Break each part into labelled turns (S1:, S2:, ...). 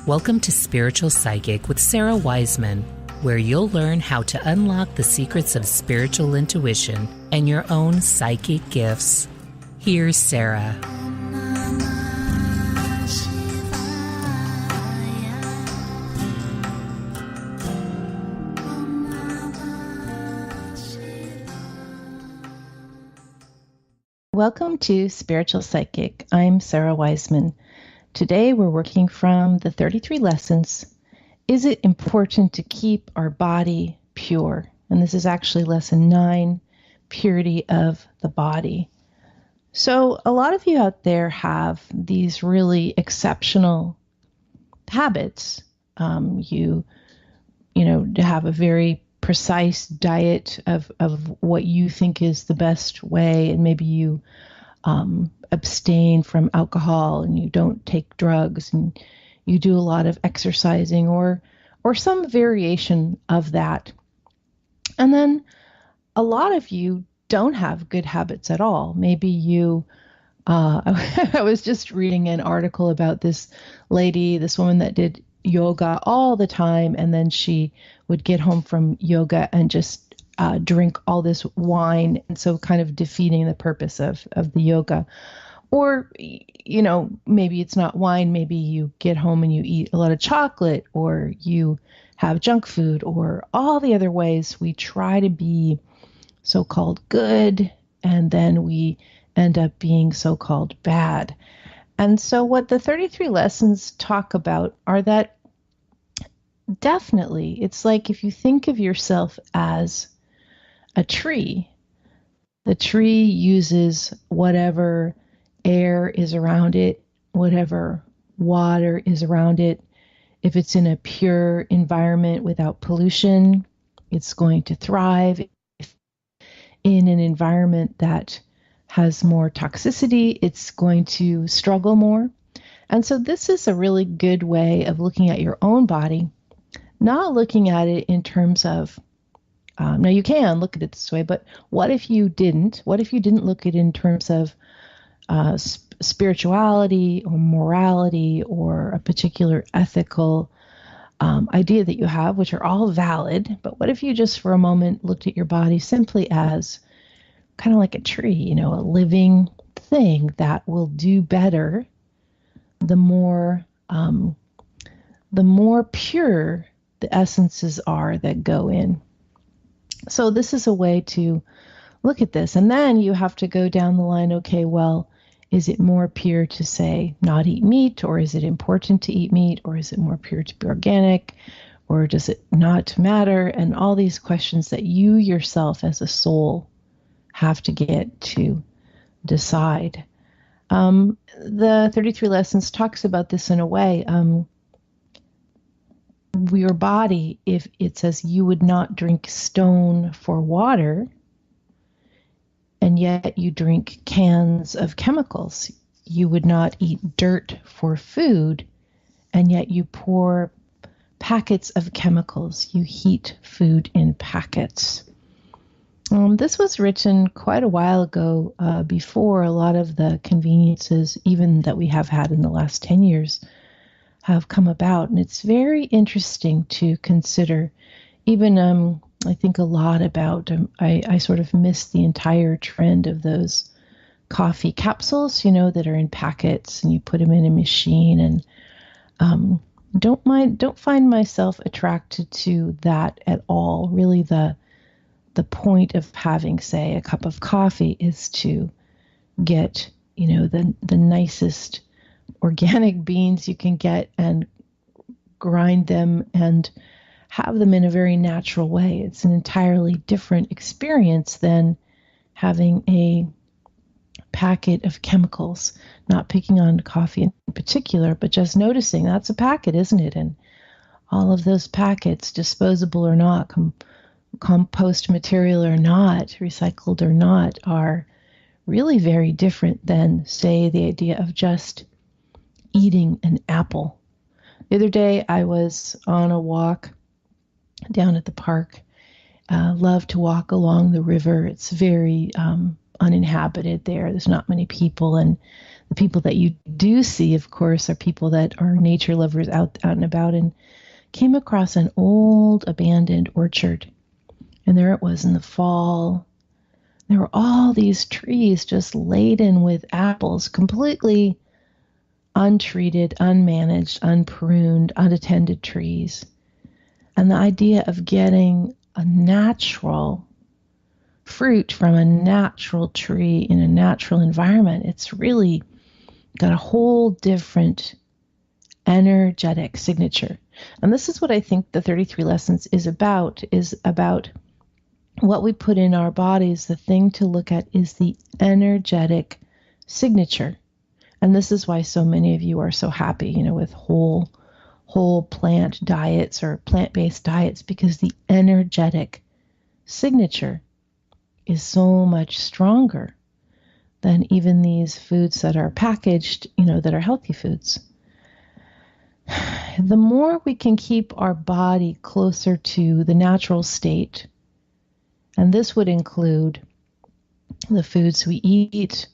S1: Welcome to Spiritual Psychic with Sarah Wiseman, where you'll learn how to unlock the secrets of spiritual intuition and your own psychic gifts. Here's Sarah.
S2: Welcome to Spiritual Psychic. I'm Sarah Wiseman. Today we're working from the 33 lessons. Is it important to keep our body pure? And this is actually lesson 9, purity of the body. So a lot of you out there have these really exceptional habits. You have a very precise diet of what you think is the best way, and maybe you abstain from alcohol and you don't take drugs and you do a lot of exercising or some variation of that. And then a lot of you don't have good habits at all. Maybe you I was just reading an article about this woman that did yoga all the time, and then she would get home from yoga and just drink all this wine, and so kind of defeating the purpose of the yoga. Or, maybe it's not wine, maybe you get home and you eat a lot of chocolate, or you have junk food, or all the other ways we try to be so-called good, and then we end up being so-called bad. And so what the 33 lessons talk about are that definitely, it's like if you think of yourself as a tree, the tree uses whatever air is around it, whatever water is around it. If it's in a pure environment without pollution, it's going to thrive. If in an environment that has more toxicity, it's going to struggle more. And so this is a really good way of looking at your own body, not looking at it in terms of, now you can look at it this way, but what if you didn't? What if you didn't look at it in terms of spirituality or morality or a particular ethical idea that you have, which are all valid, but what if you just for a moment looked at your body simply as kind of like a tree, a living thing that will do better the more pure the essences are that go in. So this is a way to look at this. And then you have to go down the line, okay, well, is it more pure to say not eat meat, or is it important to eat meat, or is it more pure to be organic, or does it not matter? And all these questions that you yourself as a soul have to get to decide. The 33 lessons talks about this in a way. Your body, if it says you would not drink stone for water, and yet you drink cans of chemicals. You would not eat dirt for food, and yet you pour packets of chemicals. You heat food in packets. This was written quite a while ago, before a lot of the conveniences, even that we have had in the last 10 years, have come about. And it's very interesting to consider. Even I think a lot about, I sort of missed the entire trend of those coffee capsules, that are in packets and you put them in a machine, and don't find myself attracted to that at all. Really, the point of having, say, a cup of coffee is to get, the nicest organic beans you can get and grind them and have them in a very natural way. It's an entirely different experience than having a packet of chemicals, not picking on coffee in particular, but just noticing that's a packet, isn't it? And all of those packets, disposable or not, compost material or not, recycled or not, are really very different than, say, the idea of just eating an apple. The other day I was on a walk down at the park. Love to walk along the river. It's very uninhabited there. There's not many people, and The people that you do see, of course, are people that are nature lovers out and about, and came across an old abandoned orchard. And there it was in the fall. There were all these trees just laden with apples, completely untreated, unmanaged, unpruned, unattended trees. And the idea of getting a natural fruit from a natural tree in a natural environment, it's really got a whole different energetic signature. And this is what I think the 33 Lessons is about what we put in our bodies. The thing to look at is the energetic signature. And this is why so many of you are so happy, with whole plant diets or plant-based diets, because the energetic signature is so much stronger than even these foods that are packaged, that are healthy foods. The more we can keep our body closer to the natural state, and this would include the foods we eat,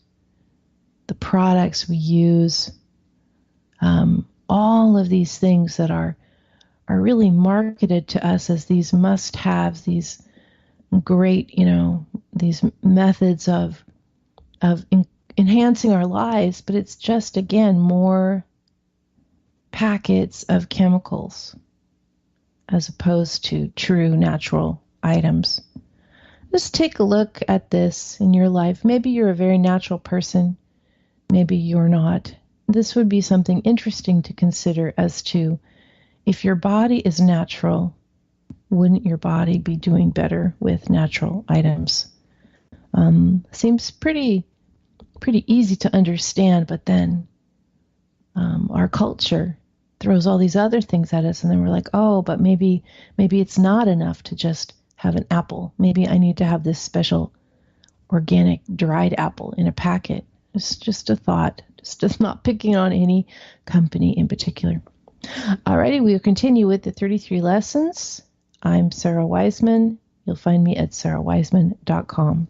S2: the products we use, all of these things that are really marketed to us as these must-haves, these great, these methods of enhancing our lives, but it's just, again, more packets of chemicals as opposed to true natural items. Just take a look at this in your life. Maybe you're a very natural person. Maybe you're not. This would be something interesting to consider as to, if your body is natural, wouldn't your body be doing better with natural items? Seems pretty easy to understand, but then our culture throws all these other things at us, and then we're like, oh, but maybe it's not enough to just have an apple. Maybe I need to have this special organic dried apple in a packet. It's just a thought. Just not picking on any company in particular. Alrighty, we'll continue with the 33 lessons. I'm Sarah Wiseman. You'll find me at sarahwiseman.com.